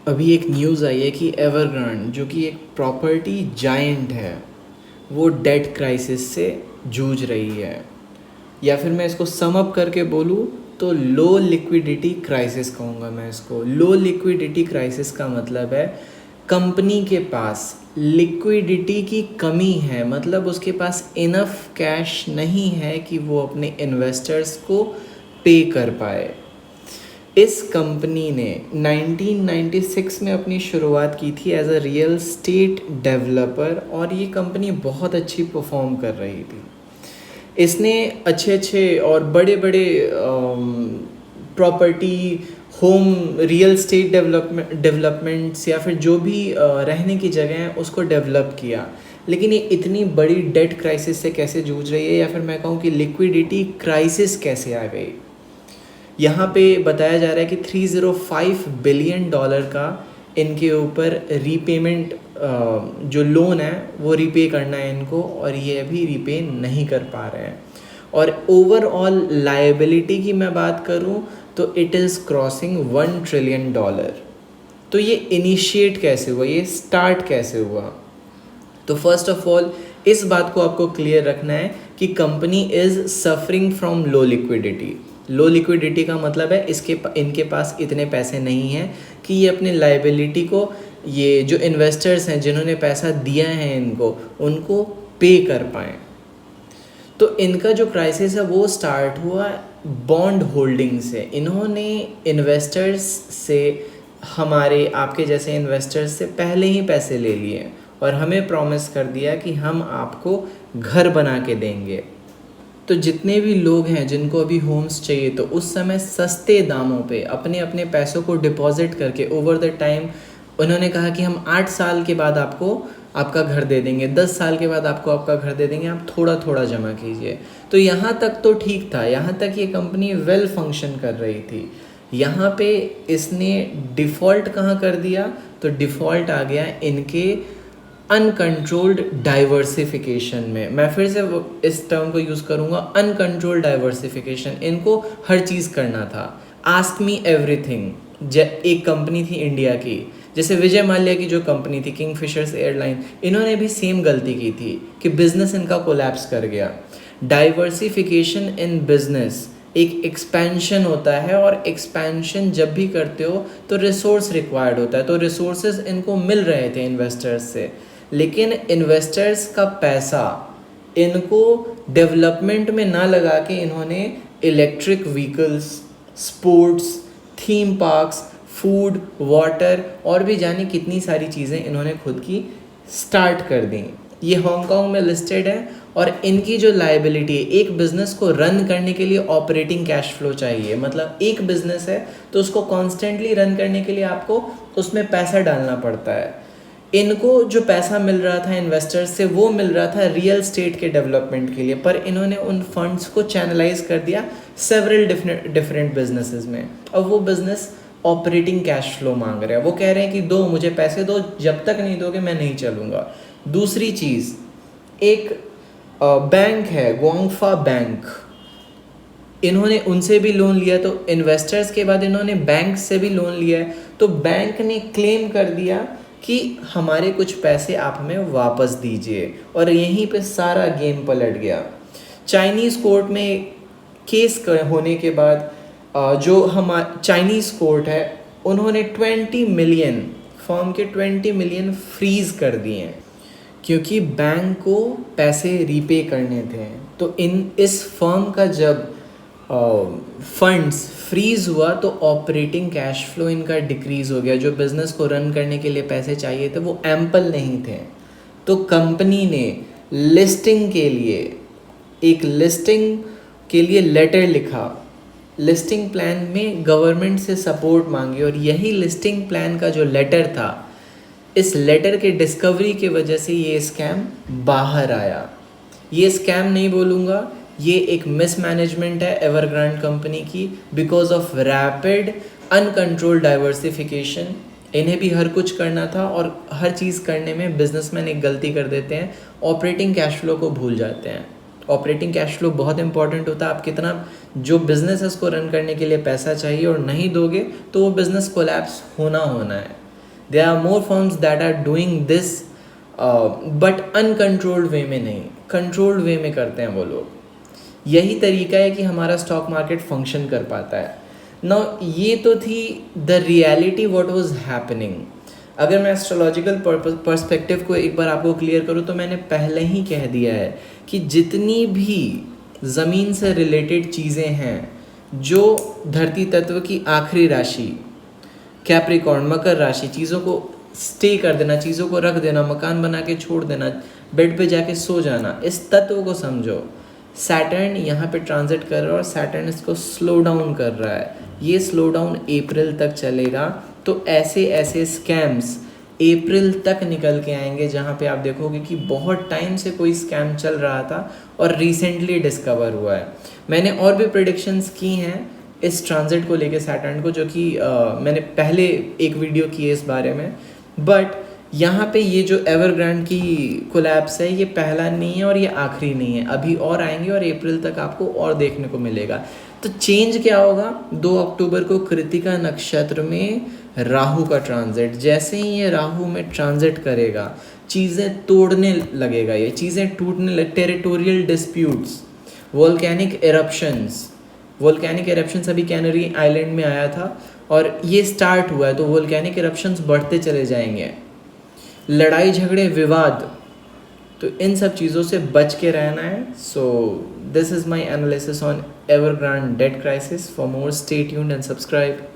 अभी एक न्यूज़ आई है कि एवरग्रांड जो कि एक प्रॉपर्टी जायंट है वो डेट क्राइसिस से जूझ रही है, या फिर मैं इसको सम अप करके बोलूँ तो लो लिक्विडिटी क्राइसिस कहूँगा मैं इसको। लो लिक्विडिटी क्राइसिस का मतलब है कंपनी के पास लिक्विडिटी की कमी है, मतलब उसके पास इनफ कैश नहीं है कि वो अपने इन्वेस्टर्स को पे कर पाए। इस कंपनी ने 1996 में अपनी शुरुआत की थी as a real estate developer, और ये कंपनी बहुत अच्छी परफॉर्म कर रही थी। इसने अच्छे अच्छे और बड़े बड़े property, home, real estate developments या फिर जो भी रहने की जगह है उसको डेवलप किया। लेकिन ये इतनी बड़ी डेट क्राइसिस से कैसे जूझ रही है, या फिर मैं कहूँ कि लिक्विडिटी क्राइसिस कैसे आ गई। यहाँ पे बताया जा रहा है कि $305 बिलियन का इनके ऊपर रीपेमेंट, जो लोन है वो रीपे करना है इनको, और ये अभी रीपे नहीं कर पा रहे हैं। और ओवरऑल लायबिलिटी की मैं बात करूँ तो इट इज़ क्रॉसिंग $1 ट्रिलियन। तो ये इनिशिएट कैसे हुआ, ये स्टार्ट कैसे हुआ? तो फर्स्ट ऑफ ऑल इस बात को आपको क्लियर रखना है कि company is suffering from low liquidity. Low liquidity का मतलब है इनके पास इतने पैसे नहीं हैं कि ये अपने लाइबिलिटी को, ये जो इन्वेस्टर्स हैं जिन्होंने पैसा दिया है इनको, उनको पे कर पाएँ। तो इनका जो क्राइसिस है वो स्टार्ट हुआ बॉन्ड होल्डिंग से। इन्होंने इन्वेस्टर्स से, हमारे आपके जैसे इन्वेस्टर्स से पहले ही पैसे ले लिए और हमें प्रॉमिस कर दिया कि हम आपको घर बना के देंगे। तो जितने भी लोग हैं जिनको अभी होम्स चाहिए, तो उस समय सस्ते दामों पे अपने अपने पैसों को डिपॉजिट करके ओवर द टाइम उन्होंने कहा कि हम 8 साल के बाद आपको आपका घर दे देंगे, 10 साल के बाद आपको आपका घर दे देंगे, आप थोड़ा थोड़ा जमा कीजिए। तो यहाँ तक तो ठीक था, यहाँ तक ये कंपनी वेल फंक्शन कर रही थी। यहाँ पे इसने डिफ़ॉल्ट कहाँ कर दिया, तो डिफ़ॉल्ट आ गया इनके अनकंट्रोल्ड डाइवर्सिफिकेशन में। मैं फिर से इस टर्म को यूज़ करूँगा, अनकंट्रोल्ड डाइवर्सिफिकेशन। इनको हर चीज़ करना था, आस्क मी एवरीथिंग। एक कंपनी थी इंडिया की, जैसे विजय माल्या की जो कंपनी थी किंगफिशर्स एयरलाइन, इन्होंने भी सेम गलती की थी कि बिजनेस इनका कोलैप्स कर गया। डाइवर्सिफिकेशन इन बिजनेस एक एक्सपेंशन होता है, और एक्सपेंशन जब भी करते हो तो रिसोर्स रिक्वायर्ड होता है। तो रिसोर्सेज इनको मिल रहे थे इन्वेस्टर्स से, लेकिन इन्वेस्टर्स का पैसा इनको डेवलपमेंट में ना लगा के इन्होंने electric vehicles, sports, theme parks, food, water और भी जाने कितनी सारी चीज़ें इन्होंने खुद की स्टार्ट कर दी। ये हांगकांग में लिस्टेड है, और इनकी जो लायबिलिटी है, एक बिज़नेस को रन करने के लिए ऑपरेटिंग कैश फ्लो चाहिए। मतलब एक बिज़नेस है तो उसको कॉन्स्टेंटली रन करने के लिए आपको उसमें पैसा डालना पड़ता है। इनको जो पैसा मिल रहा था इन्वेस्टर्स से वो मिल रहा था रियल स्टेट के डेवलपमेंट के लिए, पर इन्होंने उन फंड्स को चैनलाइज कर दिया सेवरल डिफरेंट बिजनेसेस में। अब वो बिजनेस ऑपरेटिंग कैश फ्लो मांग रहे हैं, वो कह रहे हैं कि दो, मुझे पैसे दो, जब तक नहीं दोगे मैं नहीं चलूँगा। दूसरी चीज़, एक बैंक है ग्वांगफा बैंक, इन्होंने उनसे भी लोन लिया, तो इन्वेस्टर्स के बाद इन्होंने बैंक से भी लोन लिया है। तो बैंक ने क्लेम कर दिया कि हमारे कुछ पैसे आप हमें वापस दीजिए, और यहीं पे सारा गेम पलट गया। चाइनीज़ कोर्ट में केस होने के बाद जो हमारा चाइनीज़ कोर्ट है उन्होंने 20 मिलियन, फर्म के 20 मिलियन फ्रीज़ कर दिए हैं, क्योंकि बैंक को पैसे रीपे करने थे। तो इस फर्म का जब फंड्स फ्रीज़ हुआ तो ऑपरेटिंग कैश फ्लो इनका डिक्रीज़ हो गया। जो बिज़नेस को रन करने के लिए पैसे चाहिए थे वो एम्पल नहीं थे। तो कंपनी ने लिस्टिंग के लिए लेटर लिखा, लिस्टिंग प्लान में गवर्नमेंट से सपोर्ट मांगी, और यही लिस्टिंग प्लान का जो लेटर था, इस लेटर के डिस्कवरी की वजह से ये स्कैम बाहर आया। ये स्कैम नहीं बोलूँगा, ये एक मिसमैनेजमेंट है एवरग्रांड कंपनी की, because of rapid uncontrolled diversification. इन्हें भी हर कुछ करना था, और हर चीज़ करने में बिजनेसमैन एक गलती कर देते हैं, ऑपरेटिंग कैश फ्लो को भूल जाते हैं। ऑपरेटिंग कैश फ्लो बहुत इंपॉर्टेंट होता है। आप कितना जो बिज़नेस है उसको रन करने के लिए पैसा चाहिए, और नहीं दोगे तो वो बिज़नेस कोलैप्स होना है। There are more firms that are doing this but uncontrolled way में नहीं, कंट्रोल्ड वे में करते हैं वो लोग। यही तरीका है कि हमारा स्टॉक मार्केट फंक्शन कर पाता है ना। ये तो थी the reality what was happening. अगर मैं एस्ट्रोलॉजिकल पर्सपेक्टिव को एक बार आपको क्लियर करूँ तो मैंने पहले ही कह दिया है कि जितनी भी ज़मीन से रिलेटेड चीज़ें हैं, जो धरती तत्व की आखिरी राशि कैप्रिकॉर्न मकर राशि, चीज़ों को स्टे कर देना, चीज़ों को रख देना, मकान बना के छोड़ देना, बेड पे जाके सो जाना, इस तत्व को समझो। सैटर्न यहाँ पे ट्रांजिट कर रहा है और सैटर्न इसको स्लो डाउन कर रहा है। ये स्लो डाउन अप्रैल तक चलेगा। तो ऐसे ऐसे स्कैम्स अप्रैल तक निकल के आएंगे जहाँ पे आप देखोगे कि बहुत टाइम से कोई स्कैम चल रहा था और रिसेंटली डिस्कवर हुआ है। मैंने और भी प्रेडिक्शंस की हैं इस ट्रांजिट को लेके सैटर्न को, जो कि मैंने पहले एक वीडियो की है इस बारे में। बट यहाँ पे ये जो एवरग्रांड की कोलैप्स है, ये पहला नहीं है और ये आखिरी नहीं है, अभी और आएंगे और अप्रैल तक आपको और देखने को मिलेगा। तो चेंज क्या होगा, 2 अक्टूबर को कृतिका नक्षत्र में राहु का ट्रांजिट, जैसे ही ये राहु में ट्रांजिट करेगा चीज़ें तोड़ने लगेगा, ये चीज़ें टूटने लग, टेरिटोरियल डिस्प्यूट्स, वोल्केनिक एरप्शंस अभी कैनरी आइलैंड में आया था और ये स्टार्ट हुआ है, तो वोल्केनिक एरप्शंस बढ़ते चले जाएंगे, लड़ाई झगड़े विवाद, तो इन सब चीज़ों से बच के रहना है। So this is my analysis on Evergrande debt crisis. For more stay tuned and subscribe.